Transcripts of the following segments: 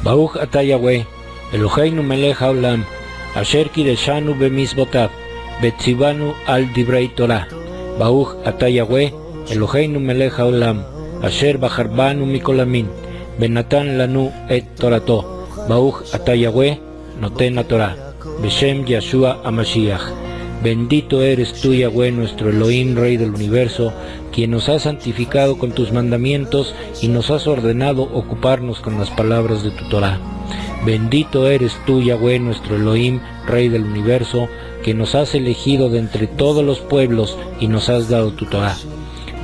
Baruch ata Yahweh, Eloheinu melech haolam, asher kideshanu b'mizvotav, v'tzivanu al divrei Torah. Baruch ata Yahweh, Eloheinu melech haolam, asher bacharbanu mikol amin, v'natan lanu et torato. Baruch ata Yahweh, noten Torah, Beshem Yeshua HaMashiach. Bendito eres tú, Yahweh, nuestro Elohim, Rey del Universo, quien nos has santificado con tus mandamientos y nos has ordenado ocuparnos con las palabras de tu Torah. Bendito eres tú, Yahweh, nuestro Elohim, Rey del Universo, que nos has elegido de entre todos los pueblos y nos has dado tu Torah.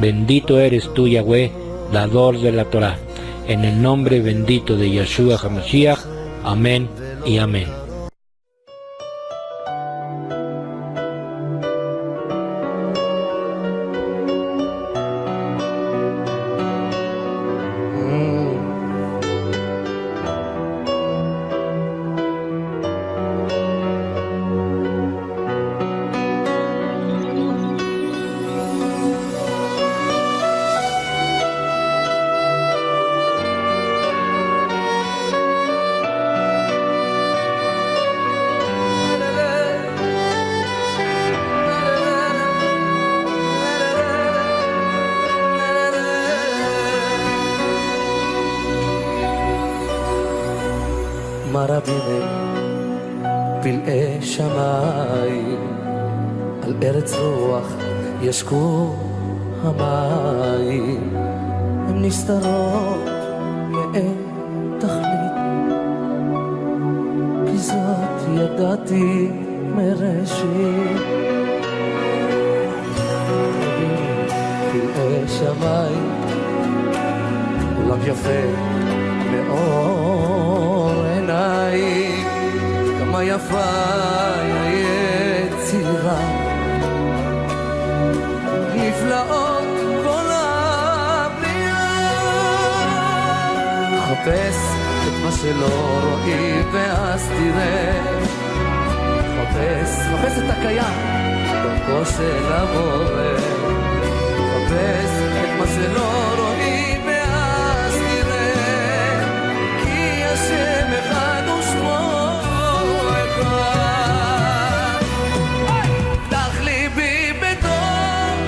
Bendito eres tú, Yahweh, dador de la Torah. En el nombre bendito de Yeshua HaMashiach. Amén y amén. מה רבים הם פלאי שמיים, על ארץ רוח ישקו המים, הם נסתרות מאין תכלית, כי זאת ידעתי מראשית. פלאי שמיים, עולם יפה מאור עיניים, כמה יפה היצירה, נפלאות כל הבריאה. חפש את מה שלא רואים ואז תראה, חפש את הקיים דרכו של הבורא, חפש את מה שלא רואים ואז תראה, כי השם אחד ושמו אחד. פתח ליבי בטוב,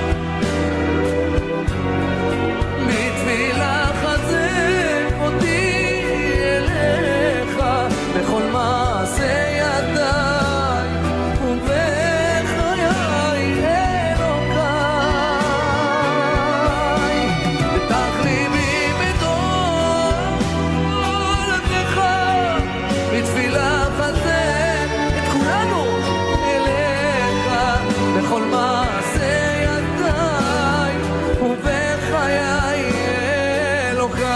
בתפילה חזק אותי אליך, בכל מעשה ידיי ובחיי אלוקיי. פתח ליבי בטוב לך, בתפילה חזק את כולנו אליך, בכל מעשה ידיי ובחיי אלוקיי.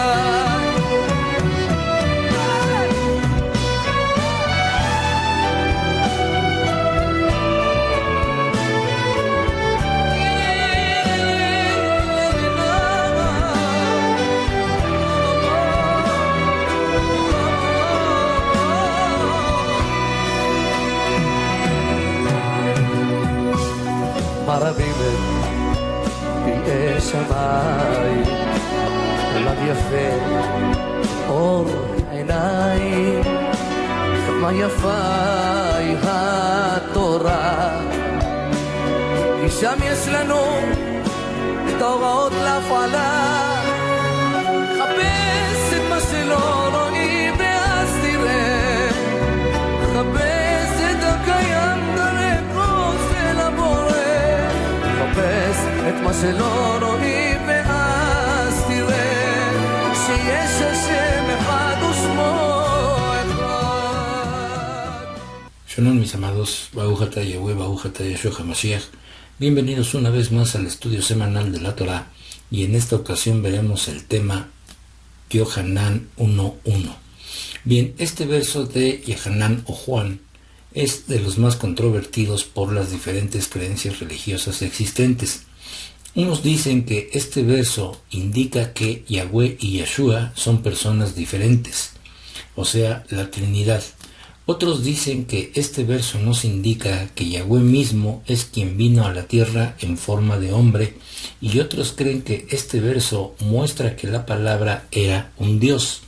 מה רבים הם פלאי שמיים, עולם יפה אור עיניים, כמה יפה היא התורה, כי שם יש לנו את ההוראות להפעלה. חפש את מה שלא רואים ואז תראה, חפש את הקיים דרכו של הבורא, חפש את מה שלא רואים ואז תראה, שיש השם אחד ושמו אחד. Shalom, mis amados, Baruch ata Yahweh, Baruch ata Yeshua HaMashiach. Bienvenidos una vez más al estudio semanal de la Torah, y en esta ocasión veremos el tema Yohanan 1.1. Bien, este verso de Yohanan o Juan es de los más controvertidos por las diferentes creencias religiosas existentes. Unos dicen que este verso indica que Yahweh y Yeshua son personas diferentes, o sea, la Trinidad. Otros dicen que este verso nos indica que Yahweh mismo es quien vino a la tierra en forma de hombre, y otros creen que este verso muestra que la palabra era un Dios.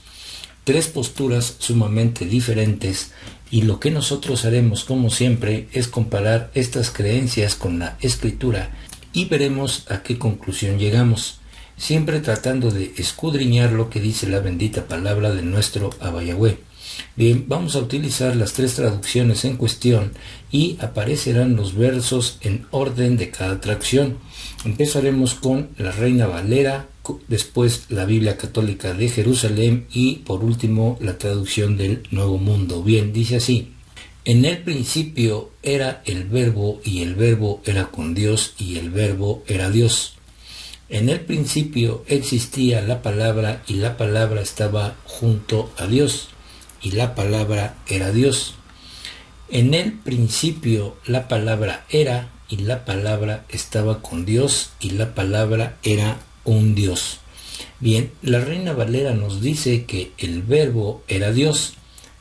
tres posturas sumamente diferentes, y lo que nosotros haremos, como siempre, es comparar estas creencias con la Escritura y veremos a qué conclusión llegamos, siempre tratando de escudriñar lo que dice la bendita palabra de nuestro Abba Yahweh. Bien, vamos a utilizar las tres traducciones en cuestión y aparecerán los versos en orden de cada traducción. Empezaremos con la Reina Valera, después la Biblia Católica de Jerusalén y por último la traducción del Nuevo Mundo. Bien, dice así: en el principio era el Verbo, y el Verbo era con Dios, y el Verbo era Dios. En el principio existía la palabra, y la palabra estaba junto a Dios, y la palabra era Dios. En el principio la palabra era, y la palabra estaba con Dios, y la palabra era un Dios. Bien, la Reina Valera nos dice que el Verbo era Dios.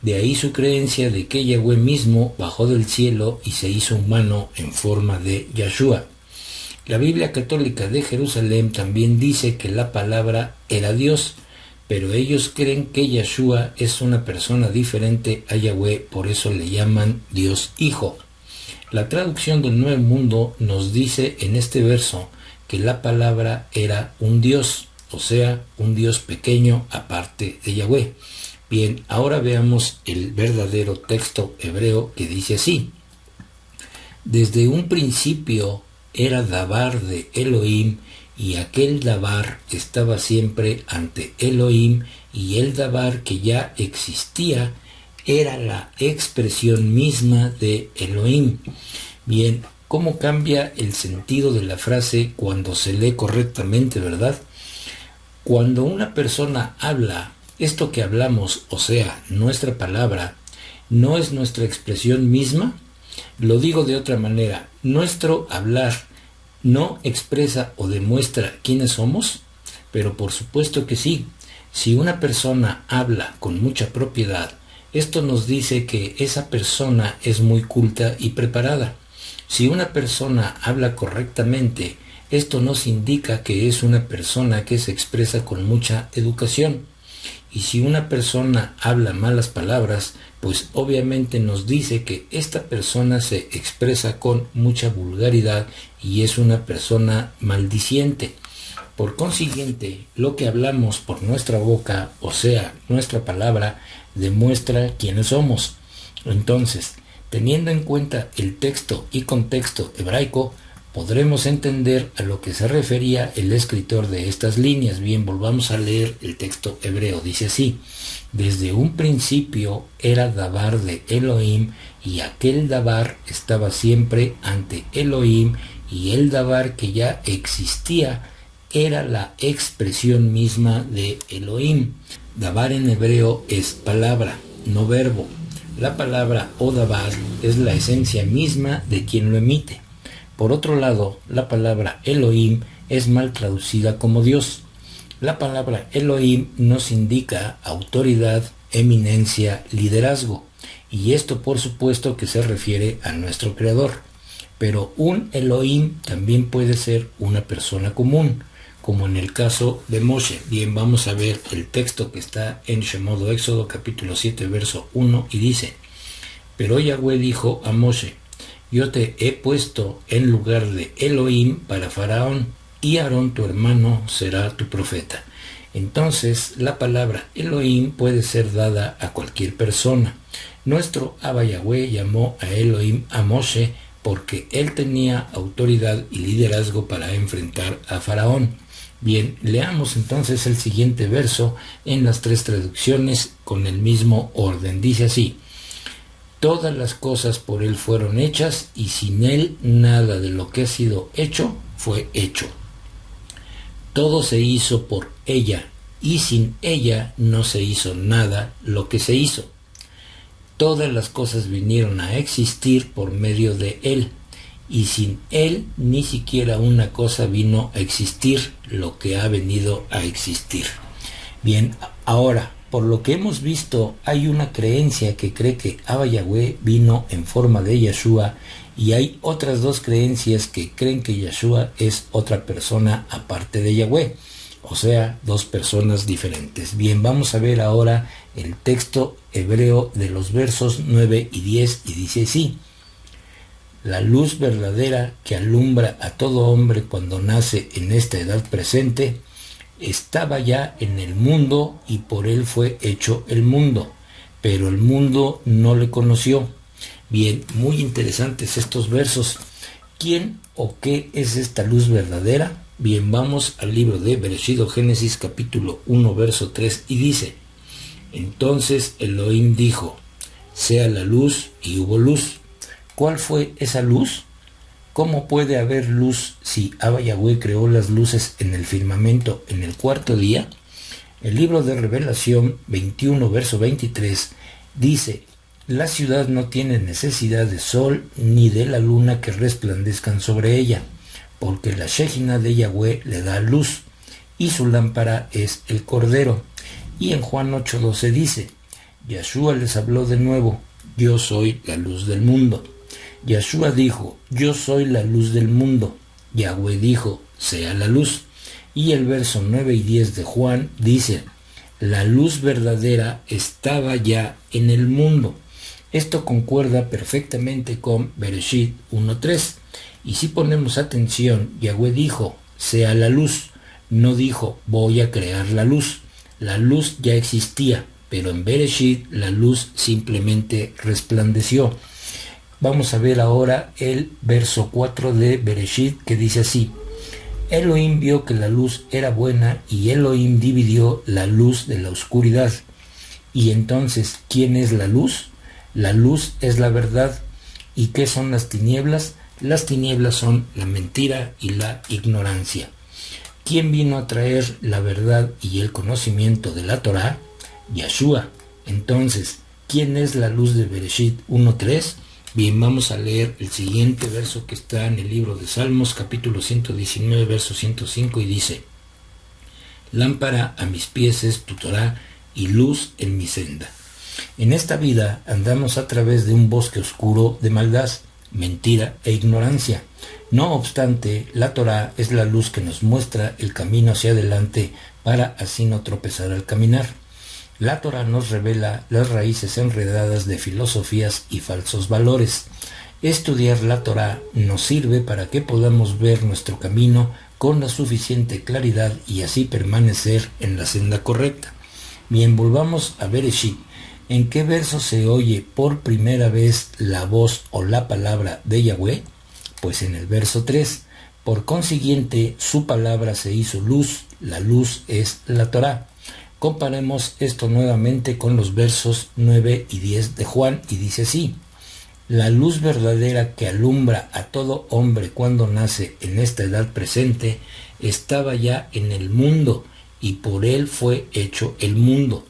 De ahí su creencia de que Yahweh mismo bajó del cielo y se hizo humano en forma de Yahshua. La Biblia Católica de Jerusalén también dice que la palabra era Dios, pero ellos creen que Yahshua es una persona diferente a Yahweh, por eso le llaman Dios Hijo. La traducción del Nuevo Mundo nos dice en este verso que la palabra era un Dios, o sea, un Dios pequeño aparte de Yahweh. Bien, ahora veamos el verdadero texto hebreo que dice así: desde un principio era Dabar de Elohim, y aquel Dabar estaba siempre ante Elohim, y el Dabar que ya existía era la expresión misma de Elohim. Bien, ¿cómo cambia el sentido de la frase cuando se lee correctamente, verdad? Cuando una persona habla, esto que hablamos, o sea, nuestra palabra, ¿no es nuestra expresión misma? Lo digo de otra manera, ¿nuestro hablar no expresa o demuestra quiénes somos? Pero por supuesto que sí. Si una persona habla con mucha propiedad, esto nos dice que esa persona es muy culta y preparada. Si una persona habla correctamente, esto nos indica que es una persona que se expresa con mucha educación. Y si una persona habla malas palabras, pues obviamente nos dice que esta persona se expresa con mucha vulgaridad y es una persona maldiciente. Por consiguiente, lo que hablamos por nuestra boca, o sea, nuestra palabra, demuestra quiénes somos. Entonces, teniendo en cuenta el texto y contexto hebraico, podremos entender a lo que se refería el escritor de estas líneas. Bien, volvamos a leer el texto hebreo. Dice así: desde un principio era Dabar de Elohim, y aquel Dabar estaba siempre ante Elohim, y el Dabar que ya existía era la expresión misma de Elohim. Dabar en hebreo es palabra, no verbo. La palabra o Dabar es la esencia misma de quien lo emite. Por otro lado, la palabra Elohim es mal traducida como Dios. La palabra Elohim nos indica autoridad, eminencia, liderazgo, y esto por supuesto que se refiere a nuestro Creador. Pero un Elohim también puede ser una persona común, como en el caso de Moshe. Bien, vamos a ver el texto que está en Shemot, Éxodo capítulo 7, verso 1, y dice: pero Yahweh dijo a Moshe: yo te he puesto en lugar de Elohim para Faraón, y Aarón tu hermano será tu profeta. Entonces, la palabra Elohim puede ser dada a cualquier persona. Nuestro Abba Yahweh llamó a Elohim a Moshe porque él tenía autoridad y liderazgo para enfrentar a Faraón. Bien, leamos entonces el siguiente verso en las tres traducciones con el mismo orden. Dice así: todas las cosas por él fueron hechas, y sin él nada de lo que ha sido hecho fue hecho. Todo se hizo por ella, y sin ella no se hizo nada lo que se hizo. Todas las cosas vinieron a existir por medio de él, y sin él ni siquiera una cosa vino a existir lo que ha venido a existir. Bien, ahora, por lo que hemos visto, hay una creencia que cree que Abba Yahweh vino en forma de Yahshua, y hay otras dos creencias que creen que Yahshua es otra persona aparte de Yahweh, o sea, dos personas diferentes. Bien, vamos a ver ahora El texto hebreo de los versos 9 y 10 y dice así: la luz verdadera que alumbra a todo hombre cuando nace en esta edad presente, estaba ya en el mundo y por él fue hecho el mundo, pero el mundo no le conoció. Bien, muy interesantes estos versos. ¿Quién o qué es esta luz verdadera? Bien, vamos al libro de Bereshit o Génesis capítulo 1 verso 3 y dice: entonces Elohim dijo, sea la luz, y hubo luz. ¿Cuál fue esa luz? ¿Cómo puede haber luz si Abba Yahweh creó las luces en el firmamento en el cuarto día? El libro de Revelación 21 verso 23 dice: la ciudad no tiene necesidad de sol ni de la luna que resplandezcan sobre ella, porque la Shejina de Yahweh le da luz, y su lámpara es el Cordero. Y en Juan 8:12 dice: Yahshua les habló de nuevo, yo soy la luz del mundo. Yahshua dijo, yo soy la luz del mundo. Yahweh dijo, sea la luz. Y el verso 9 y 10 de Juan dice: la luz verdadera estaba ya en el mundo. Esto concuerda perfectamente con Bereshit 1:3. Y si ponemos atención, Yahweh dijo, sea la luz. No dijo, voy a crear la luz. La luz ya existía, pero en Bereshit la luz simplemente resplandeció. Vamos a ver ahora el verso 4 de Bereshit, que dice así: Elohim vio que la luz era buena y Elohim dividió la luz de la oscuridad. Y entonces, ¿quién es la luz? La luz es la verdad. ¿Y qué son las tinieblas? Las tinieblas son la mentira y la ignorancia. ¿Quién vino a traer la verdad y el conocimiento de la Torá? Yahshua. Entonces, ¿quién es la luz de Bereshit 1:3? Bien, vamos a leer el siguiente verso que está en el libro de Salmos, capítulo 119, verso 105, y dice: lámpara a mis pies es tu Torá y luz en mi senda. En esta vida andamos a través de un bosque oscuro de maldad, mentira e ignorancia. No obstante, la Torá es la luz que nos muestra el camino hacia adelante para así no tropezar al caminar. La Torá nos revela las raíces enredadas de filosofías y falsos valores. Estudiar la Torá nos sirve para que podamos ver nuestro camino con la suficiente claridad y así permanecer en la senda correcta. Bien, volvamos a Bereshit. ¿En qué verso se oye por primera vez la voz o la palabra de Yahweh? Pues en el verso 3. Por consiguiente, su palabra se hizo luz. La luz es la Torá. Comparemos esto nuevamente con los versos 9 y 10 de Juan, y dice así: la luz verdadera que alumbra a todo hombre cuando nace en esta edad presente, estaba ya en el mundo, y por él fue hecho el mundo,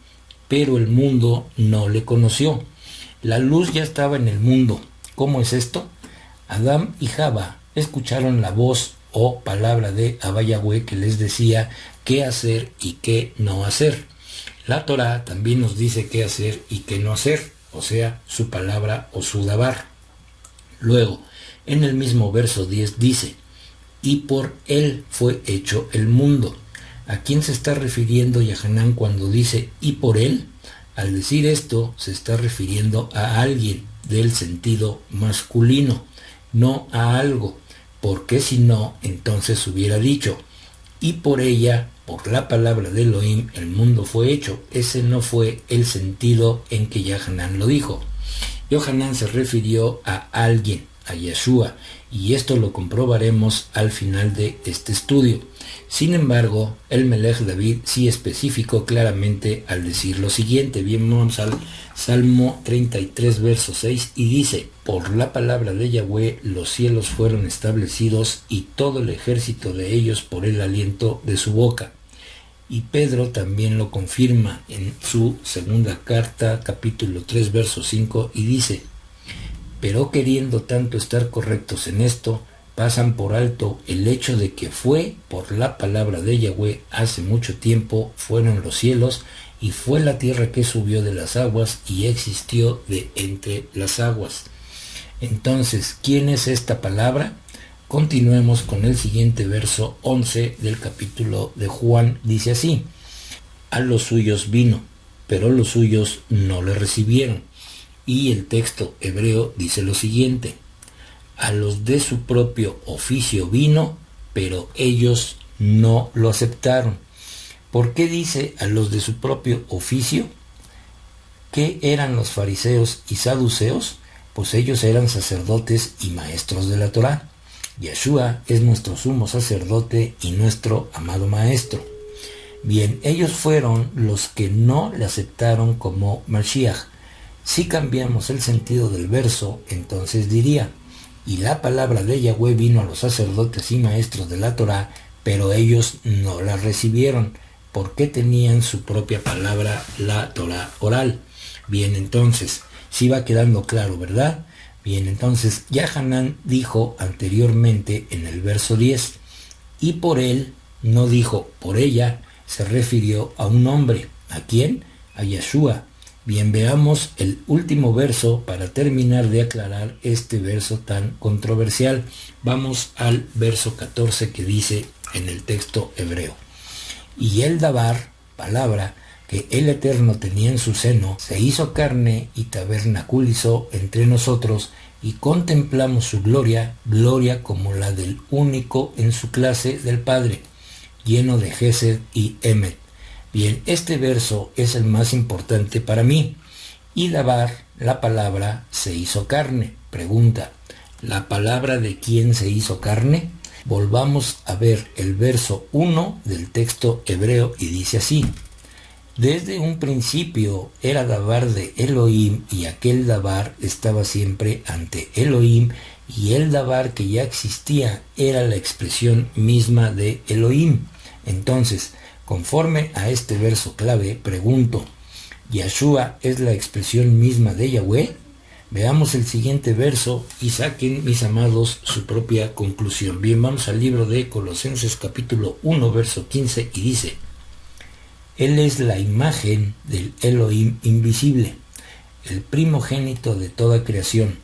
pero el mundo no le conoció. La luz ya estaba en el mundo. ¿Cómo es esto? Adán y Java escucharon la voz o palabra de Abba Yahweh que les decía qué hacer y qué no hacer. La Torá también nos dice qué hacer y qué no hacer, o sea, su palabra o su dabar. Luego, en el mismo verso 10 dice: y por él fue hecho el mundo. ¿A quién se está refiriendo Yahanán cuando dice y por él? Al decir esto, se está refiriendo a alguien del sentido masculino, no a algo, porque si no, entonces hubiera dicho: y por ella, por la palabra de Elohim, el mundo fue hecho. Ese no fue el sentido en que Yahanán lo dijo. Yohanan se refirió a alguien, a Yeshua, y esto lo comprobaremos al final de este estudio. Sin embargo, el Melech David sí especificó claramente al decir lo siguiente. Bien, vamos al Salmo 33, verso 6, y dice: por la palabra de Yahweh los cielos fueron establecidos y todo el ejército de ellos por el aliento de su boca. Y Pedro también lo confirma en su segunda carta, capítulo 3, verso 5, y dice: pero queriendo tanto estar correctos en esto, pasan por alto el hecho de que fue por la palabra de Yahweh hace mucho tiempo fueron los cielos, y fue la tierra que subió de las aguas y existió de entre las aguas. Entonces, ¿quién es esta palabra? Continuemos con el siguiente verso 11 del capítulo de Juan. Dice así: a los suyos vino, pero los suyos no le recibieron. Y el texto hebreo dice lo siguiente: a los de su propio oficio vino, pero ellos no lo aceptaron. ¿Por qué dice a los de su propio oficio? ¿Qué eran los fariseos y saduceos? Pues ellos eran sacerdotes y maestros de la Torá. Yeshua es nuestro sumo sacerdote y nuestro amado maestro. Bien, ellos fueron los que no le aceptaron como Mashiach. Si cambiamos el sentido del verso, entonces diría: y la palabra de Yahweh vino a los sacerdotes y maestros de la Torá, pero ellos no la recibieron, porque tenían su propia palabra, la Torá oral. Bien, entonces, sí va quedando claro, ¿verdad? Bien, entonces, Yahanan dijo anteriormente en el verso 10, y por él, no dijo por ella, se refirió a un hombre. ¿A quién? A Yeshua. Bien, veamos el último verso para terminar de aclarar este verso tan controversial. Vamos al verso 14 que dice en el texto hebreo: y el Dabar, palabra, que el Eterno tenía en su seno, se hizo carne y tabernaculizó entre nosotros, y contemplamos su gloria, gloria como la del único en su clase del Padre, lleno de Gesed y Emet. Bien, este verso es el más importante para mí. Y Dabar, la palabra, se hizo carne. Pregunta: ¿la palabra de quién se hizo carne? Volvamos a ver el verso 1 del texto hebreo y dice así: desde un principio era Dabar de Elohim, y aquel Dabar estaba siempre ante Elohim, y el Dabar que ya existía era la expresión misma de Elohim. Entonces, conforme a este verso clave, pregunto: ¿Yeshua es la expresión misma de Yahweh? Veamos el siguiente verso y saquen, mis amados, su propia conclusión. Bien, vamos al libro de Colosenses capítulo 1, verso 15, y dice: Él es la imagen del Elohim invisible, el primogénito de toda creación.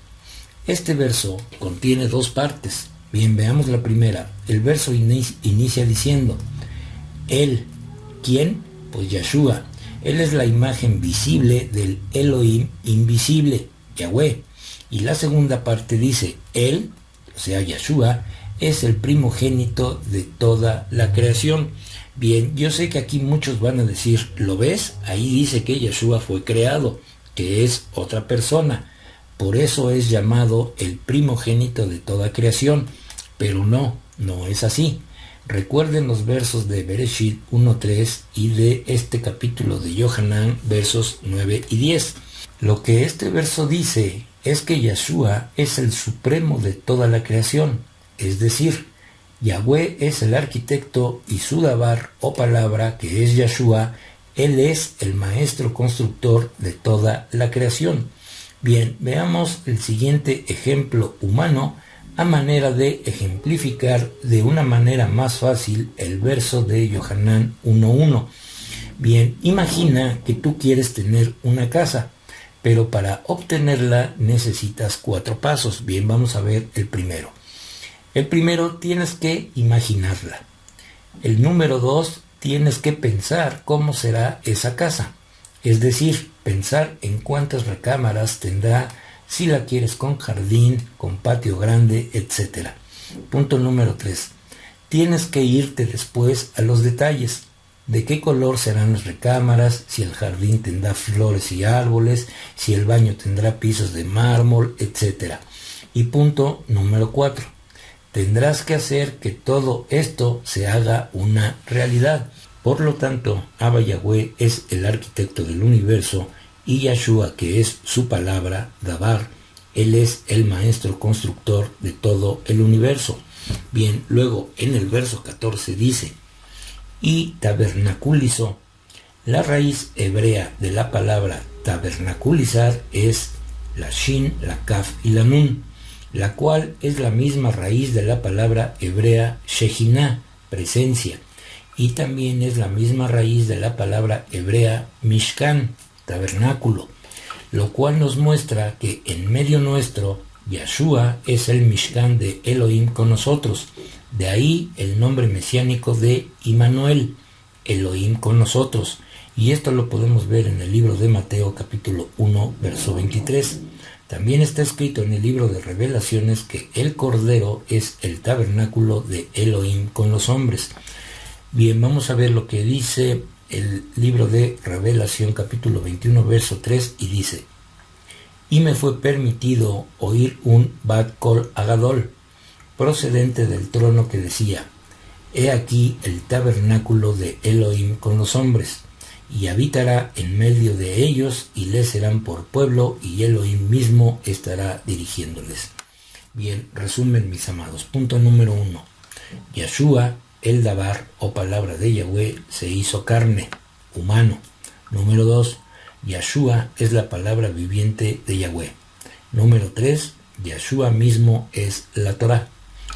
Este verso contiene dos partes. Bien, veamos la primera. El verso inicia diciendo: Él, ¿quién? Pues Yeshua. Él es la imagen visible del Elohim invisible, Yahweh. Y la segunda parte dice: Él, o sea Yeshua, es el primogénito de toda la creación. Bien, yo sé que aquí muchos van a decir: ¿lo ves? Ahí dice que Yeshua fue creado, que es otra persona. Por eso es llamado el primogénito de toda creación. Pero no es así. Recuerden los versos de Bereshit 1.3 y de este capítulo de Yohanan, versos 9 y 10. Lo que este verso dice es que Yeshua es el supremo de toda la creación, es decir, Yahweh es el arquitecto y su Dabar o palabra, que es Yeshua, él es el maestro constructor de toda la creación. Bien, veamos el siguiente ejemplo humano a manera de ejemplificar de una manera más fácil el verso de Yohanan 1.1. Bien, imagina que tú quieres tener una casa, pero para obtenerla necesitas 4 pasos. Bien, vamos a ver el primero. El primero, tienes que imaginarla. El número 2, tienes que pensar cómo será esa casa. Es decir, pensar en cuántas recámaras tendrá, si la quieres con jardín, con patio grande, etc. Punto número 3. Tienes que irte después a los detalles. ¿De qué color serán las recámaras? Si el jardín tendrá flores y árboles, si el baño tendrá pisos de mármol, etc. Y punto número 4. Tendrás que hacer que todo esto se haga una realidad. Por lo tanto, Abba Yahweh es el arquitecto del universo y Yeshua, que es su palabra, Dabar, él es el maestro constructor de todo el universo. Bien, luego en el verso 14 dice: y tabernaculizó. La raíz hebrea de la palabra tabernaculizar es la Shin, la Kaf y la Nun, la cual es la misma raíz de la palabra hebrea Shekinah, presencia, y también es la misma raíz de la palabra hebrea Mishkan, tabernáculo, lo cual nos muestra que en medio nuestro Yeshua es el Mishkan de Elohim con nosotros. De ahí el nombre mesiánico de Immanuel, Elohim con nosotros. Y esto lo podemos ver en el libro de Mateo capítulo 1 verso 23. También está escrito en el libro de Revelaciones que el Cordero es el tabernáculo de Elohim con los hombres. Bien, vamos a ver lo que dice el libro de Revelación capítulo 21 verso 3 y dice: y me fue permitido oír un Bat Kol Agadol procedente del trono que decía: he aquí el tabernáculo de Elohim con los hombres, y habitará en medio de ellos, y les serán por pueblo, y Elohim mismo estará dirigiéndoles. Bien, resumen, mis amados. Punto número 1. Yeshua, el Dabar, o palabra de Yahweh, se hizo carne, humano. Número 2. Yeshua es la palabra viviente de Yahweh. Número 3. Yeshua mismo es la Torah.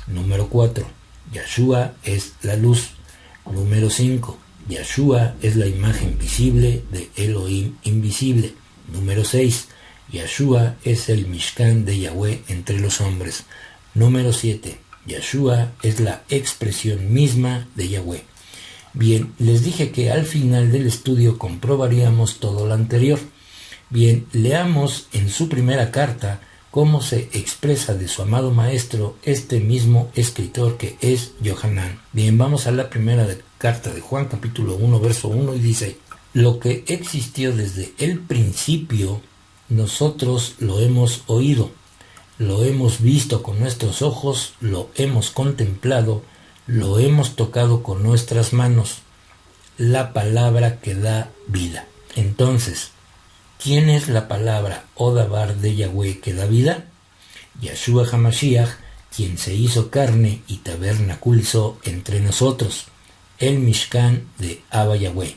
Número 4. Yeshua es la luz. Número 5. Yeshua es la imagen visible de Elohim invisible. Número 6. Yeshua es el Mishkan de Yahweh entre los hombres. Número 7. Yeshua es la expresión misma de Yahweh. Bien, les dije que al final del estudio comprobaríamos todo lo anterior. Bien, leamos en su primera carta cómo se expresa de su amado maestro este mismo escritor que es Yohanan. Bien, vamos a la primera carta de Juan capítulo 1 verso 1 y dice: lo que existió desde el principio, nosotros lo hemos oído, lo hemos visto con nuestros ojos, lo hemos contemplado, lo hemos tocado con nuestras manos, la palabra que da vida. Entonces, ¿quién es la palabra Odabar de Yahweh que da vida? Yeshua HaMashiach, quien se hizo carne y tabernaculizó entre nosotros, el Mishkan de Abba Yahweh.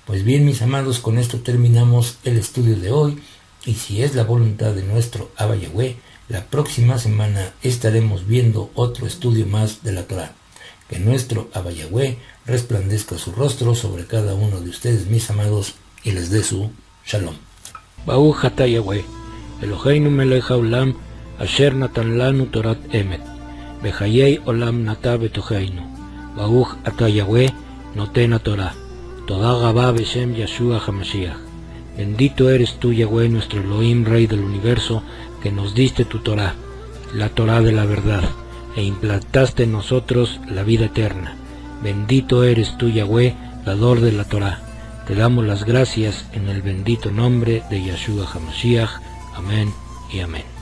Pues bien, mis amados, con esto terminamos el estudio de hoy, y si es la voluntad de nuestro Abba Yahweh, la próxima semana estaremos viendo otro estudio más de la Torah. Que nuestro Abba Yahweh resplandezca su rostro sobre cada uno de ustedes, mis amados, y les dé su shalom. Baruch atah Yahweh, Eloheinu melech haolam, asher natan lanu torat emet, bechayei olam nata betocheinu. Baruch atah Yahweh, noten haTorah. Toda rabá beshem Yeshua HaMashiach. Bendito eres tú, Yahweh, nuestro Elohim, Rey del universo, que nos diste tu Torah, la Torah de la verdad, e implantaste en nosotros la vida eterna. Bendito eres tú, Yahweh, dador de la Torah. Te damos las gracias en el bendito nombre de Yeshua HaMashiach. Amén y amén.